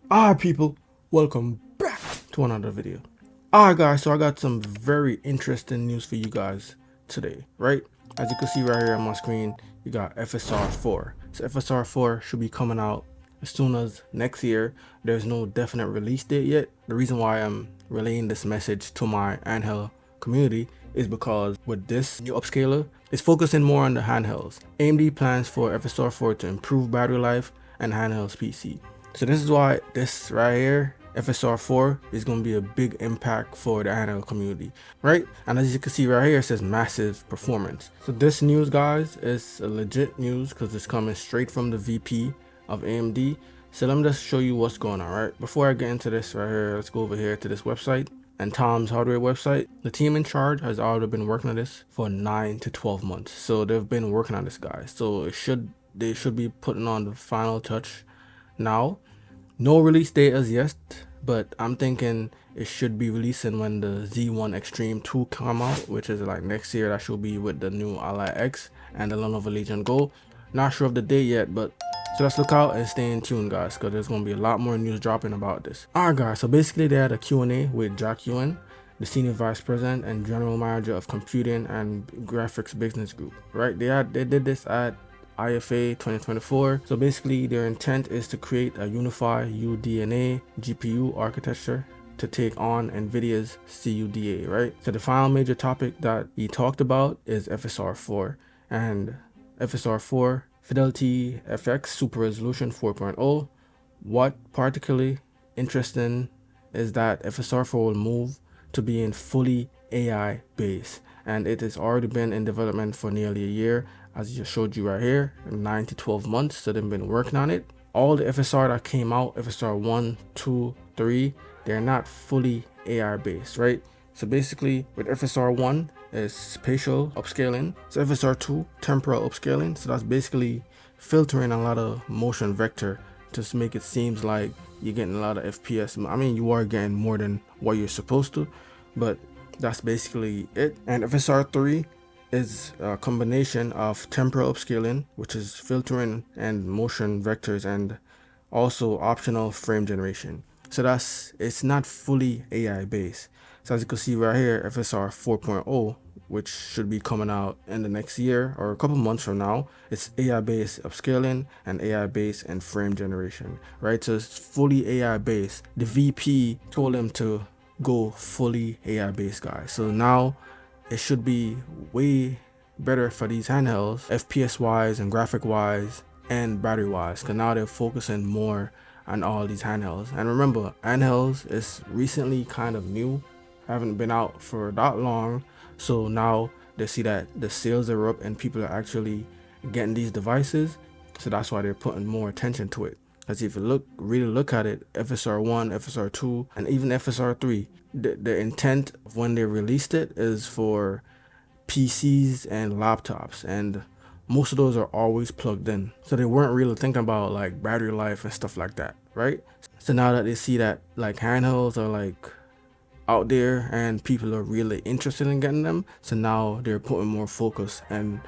Alright people, welcome back to another video. Alright guys, so I got some very interesting news for you guys today, right? As you can see right here on my screen, you got FSR 4. So FSR 4 should be coming out as soon as next year. There's no definite release date yet. The reason why I'm relaying this message to my handheld community is because with this new upscaler, it's focusing more on the handhelds. AMD plans for FSR 4 to improve battery life and handhelds PC. So this is why this right here, FSR 4, is going to be a big impact for the handheld community, right? And as you can see right here, it says massive performance. So this news, guys, is a legit news because it's coming straight from the VP of AMD. So let me just show you what's going on, right? Before I get into this right here, let's go over here to this website and Tom's hardware website. The team in charge has already been working on this for 9 to 12 months. So they've been working on this, guys. So they should be putting on the final touch now. No release date as yet, but I'm thinking it should be releasing when the Z1 Extreme 2 come out, which is like next year. That should be with the new Ally X and the Lenovo Legion Go. Not sure of the date yet, but so let's look out and stay in tune, guys, because there's going to be a lot more news dropping about this. Alright guys, so basically they had a Q&A with Jack Huynh, the Senior Vice President and General Manager of Computing and Graphics Business Group, right? They did this at IFA 2024. So basically their intent is to create a unified UDNA GPU architecture to take on NVIDIA's CUDA, right? So the final major topic that he talked about is FSR 4 and FSR 4 Fidelity FX Super Resolution 4.0. What particularly interesting is that FSR 4 will move to being fully AI based, and it has already been in development for nearly a year, as I just showed you right here, 9 to 12 months. So they've been working on it. All the FSR that came out, FSR 1, 2, 3, they're not fully AI based, right? So basically with FSR 1 is spatial upscaling. So FSR 2, temporal upscaling. So that's basically filtering a lot of motion vector to make it seems like you're getting a lot of FPS. I mean, you are getting more than what you're supposed to, but that's basically it. And FSR 3 is a combination of temporal upscaling, which is filtering and motion vectors, and also optional frame generation. So it's not fully AI based. So as you can see right here, FSR 4.0, which should be coming out in the next year or a couple months from now, it's AI based upscaling and AI based and frame generation, right? So it's fully AI based. The VP told him to go fully AI based, guys. So now it should be way better for these handhelds, FPS wise and graphic wise and battery wise, because now they're focusing more on all these handhelds. And remember, handhelds is recently kind of new, haven't been out for that long, so now they see that the sales are up and people are actually getting these devices, so that's why they're putting more attention to it. Because if you really look at it, FSR 1, FSR 2, and even FSR 3, the intent of when they released it is for PCs and laptops, and most of those are always plugged in. So they weren't really thinking about like battery life and stuff like that, right? So now that they see that like handhelds are like out there and people are really interested in getting them, so now they're putting more focus and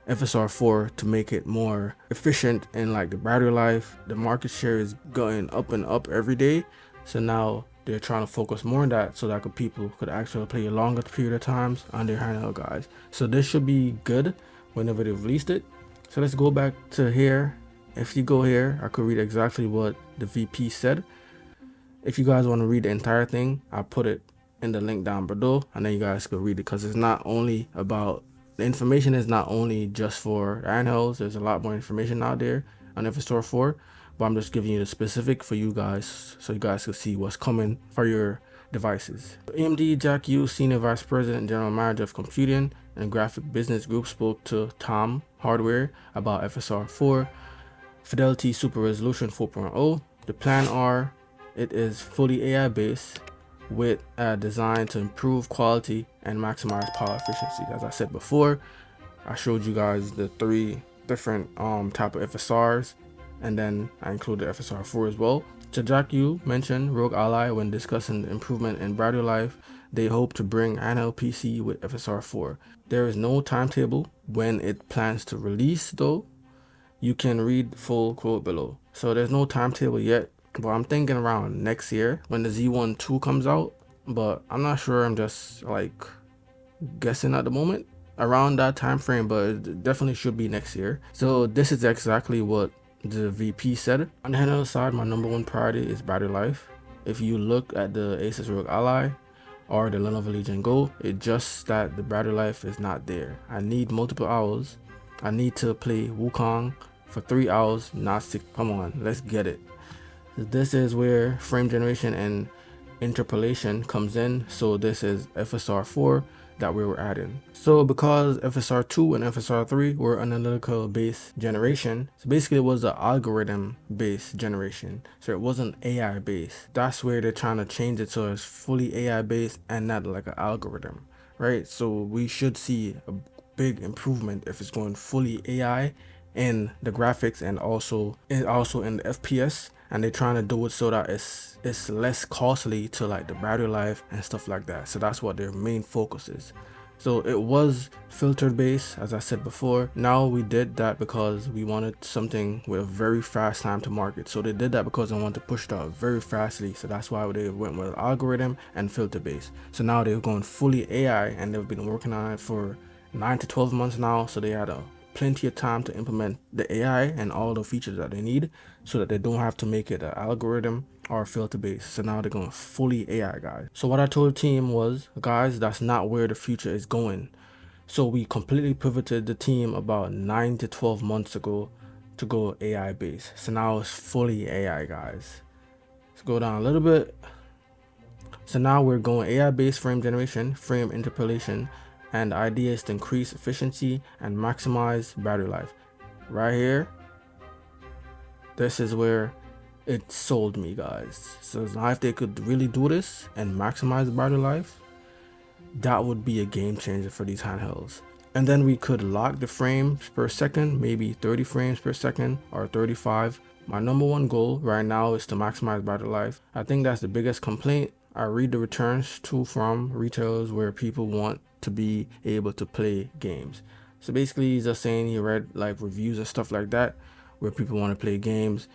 FSR 4 to make it more efficient in like the battery life. The market share is going up and up every day, so now they're trying to focus more on that so that people could actually play a longer period of times on their handheld, guys. So this should be good whenever they released it. So let's go back to here. If you go here, I could read exactly what the VP said. If you guys want to read the entire thing, I'll put it in the link down below, and then you guys could read it, because it's not only about the information is not only just for handhelds. There's a lot more information out there on FSR 4, but I'm just giving you the specific for you guys so you guys can see what's coming for your devices. AMD Jack Yu, Senior Vice President and General Manager of Computing and Graphic Business Group, spoke to Tom Hardware about FSR 4 Fidelity Super Resolution 4.0. The plan are it is fully AI based with a design to improve quality and maximize power efficiency. As I said before, I showed you guys the 3 different type of FSRs, and then I included FSR 4 as well. So Jack Yu mentioned ROG Ally when discussing the improvement in battery life. They hope to bring handheld PC with FSR 4. There is no timetable when it plans to release though. You can read full quote below. So there's no timetable yet but I'm thinking around next year when the Z1 2 comes out, but I'm not sure. I'm just like guessing at the moment around that time frame, but it definitely should be next year. So this is exactly what the VP said. On the handheld side, my number one priority is battery life. If you look at the ASUS ROG Ally or the Lenovo Legion Go, it just that the battery life is not there. I need multiple hours. I need to play Wukong for 3 hours, not 6. Come on, let's get it. This is where frame generation and interpolation comes in. So this is FSR 4 that we were adding. So because FSR 2 and FSR 3 were analytical based generation, so basically it was an algorithm based generation, so it wasn't AI based. That's where they're trying to change it so it's fully AI based and not like an algorithm, right? So we should see a big improvement if it's going fully AI in the graphics and also in the FPS, and they're trying to do it so that it's less costly to like the battery life and stuff like that. So that's what their main focus is. So it was filtered based, as I said before. Now we did that because we wanted something with a very fast time to market. So they did that because they wanted to push it out very fastly. So that's why they went with algorithm and filter based. So now they're going fully AI, and they've been working on it for 9 to 12 months now. So they had plenty of time to implement the AI and all the features that they need so that they don't have to make it an algorithm or filter based. So now they're going fully AI, guys. So what I told the team was, guys, that's not where the future is going. So we completely pivoted the team about 9 to 12 months ago to go AI based. So now it's fully AI, guys. Let's go down a little bit. So now we're going AI based frame generation, frame interpolation, and the idea is to increase efficiency and maximize battery life. Right here, this is where it sold me, guys. So now if they could really do this and maximize the battery life, that would be a game changer for these handhelds. And then we could lock the frames per second, maybe 30 frames per second or 35. My number one goal right now is to maximize battery life. I think that's the biggest complaint. I read the returns too from retailers where people want to be able to play games. So basically he's just saying, he read like reviews and stuff like that where people want to play games.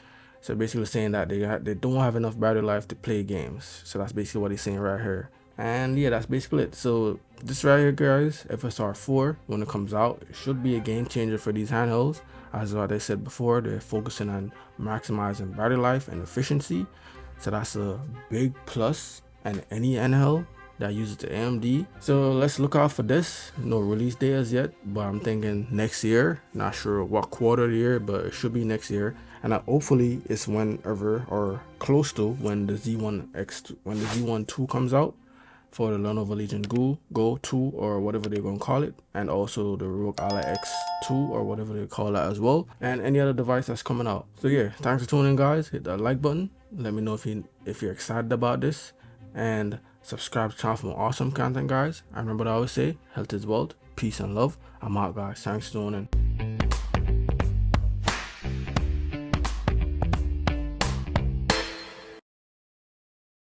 So basically saying that they don't have enough battery life to play games. So that's basically what he's saying right here. And yeah, that's basically it. So this right here, guys, FSR 4, when it comes out, it should be a game changer for these handhelds. As what I said before, they're focusing on maximizing battery life and efficiency. So that's a big plus. And any handheld that uses the AMD. So let's look out for this. No release date as yet, but I'm thinking next year. Not sure what quarter of the year, but it should be next year. And hopefully it's whenever or close to when the Z1 2 comes out for the Lenovo Legion Go 2 or whatever they're going to call it, and also the ROG Ally X2 or whatever they call that as well, and any other device that's coming out. So yeah, thanks for tuning in, guys. Hit that like button. Let me know if you're excited about this, and subscribe to the channel for more awesome content, guys. I remember what I always say, health is wealth, peace and love. I'm out, guys. Thanks for tuning in.